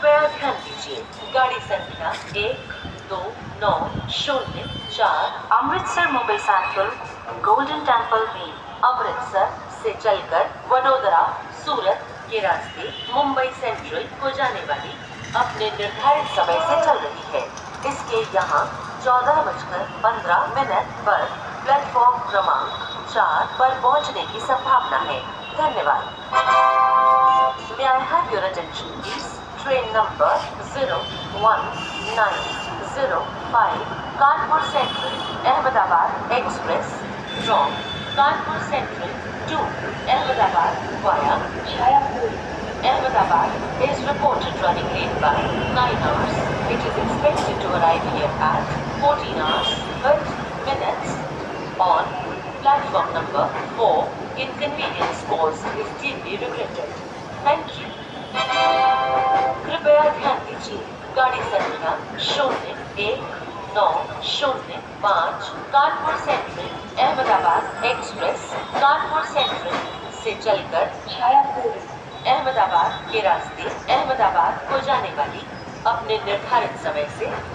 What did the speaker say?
कृपया ध्यान दीजिए, गाड़ी संख्या 129004 Amritsar Mumbai central golden temple में अमृतसर से चलकर वडोदरा सूरत के रास्ते मुंबई सेंट्रल को जाने वाली अपने निर्धारित समय से चल रही है। इसके यहाँ 14:15 पर प्लेटफॉर्म क्रमांक 4 पर पहुँचने की संभावना है। धन्यवाद। May I have your attention please? Train number 01905 Kanpur Central Ahmedabad Express from Kanpur Central to Ahmedabad via Chayapur, Ahmedabad is reported running late by 9 hours. It is expected to arrive here at 14 hours 30 minutes on platform number 4. Inconvenience caused is deeply regretted. Thank you. कृपया ध्यान दीजिए, गाड़ी संख्या 01905 Kanpur central Ahmedabad express Kanpur central से चलकर छायापुर अहमदाबाद के रास्ते अहमदाबाद को जाने वाली अपने निर्धारित समय से